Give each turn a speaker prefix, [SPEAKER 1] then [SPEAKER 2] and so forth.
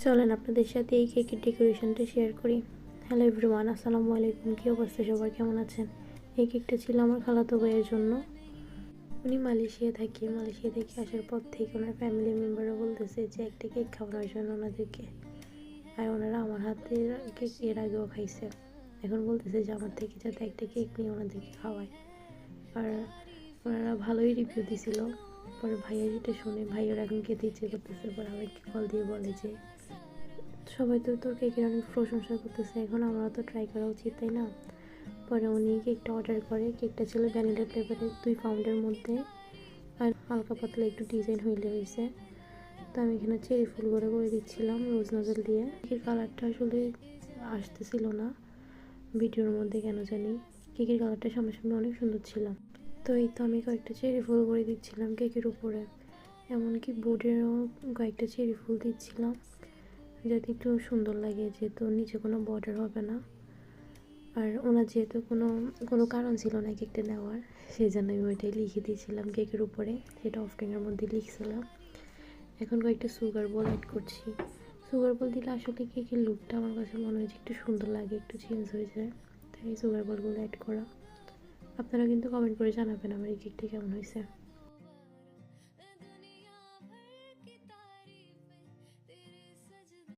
[SPEAKER 1] চলেন আপনাদের সাথে এই কেকের ডেকোরেশনটা শেয়ার করি। হ্যালো এভরিওয়ান, আসসালামু আলাইকুম। কী অবস্থা সবার, কেমন আছেন? এই কেকটা ছিল আমার খালাতো ভাইয়ের জন্য। উনি মালয়েশিয়া থেকে আসার পর থেকে ওনার ফ্যামিলি মেম্বাররা বলতেছে যে একটা কেক খাওয়ানোর জন্য ওনাদেরকে। আর ওনারা আমার হাতের কেক এর আগেও খাইছে, এখন বলতেছে যে আমার থেকে যাতে একটা কেক নিয়ে ওনাদেরকে খাওয়ায়। আর ওনারা ভালোই রিভিউ দিছিল। পরে ভাইয়া যেটা শুনে ভাইয়ার এখন খেতে ইচ্ছে করতেছে। পরে আমাকে কল দিয়ে বলে যে সবাই তো তোর কেকের অনেক প্রশংসা করতেছে, এখন আমারও তো ট্রাই করা উচিত, তাই না? পরে উনি কেকটা অর্ডার করে। কেকটা ছিল ভ্যানিলা ফ্লেভারের 2 পাউন্ডের মধ্যে, আর হালকা পাতলা একটু ডিজাইন হইলে হয়েছে। তো আমি এখানে চেরি ফুল করে দিচ্ছিলাম রোজ নজল দিয়ে। কেকের কালারটা আসলে আসতেছিল না ভিডিওর মধ্যে, কেন জানি। কেকের কালারটা সামনাসামনি অনেক সুন্দর ছিল। তো এই তো আমি কয়েকটা চেরি ফুল করে দিচ্ছিলাম কেকের উপরে, এমনকি বোর্ডেরও কয়েকটা চেরি ফুল দিচ্ছিলাম যাতে একটু সুন্দর লাগে, যেহেতু নিচে কোনো বর্ডার হবে না। আর ওনার যেহেতু কোনো কারণ ছিল না কেকটা নেওয়ার, সেই জন্য আমি ওইটাই লিখে দিয়েছিলাম কেকের উপরে, সেটা অফ ক্যামেরার মধ্যে লিখছিলাম। এখন কয়েকটা সুগার বল অ্যাড করছি। সুগার বল দিলে আসলে কেকের লুকটা আমার কাছে মনে হয় যে একটু সুন্দর লাগে, একটু চেঞ্জ হয়ে যায়, তাই সুগার বলগুলো অ্যাড করা। আপনারা কিন্তু কমেন্ট করে জানাবেন আমার এই কেকটা কেমন হয়েছে।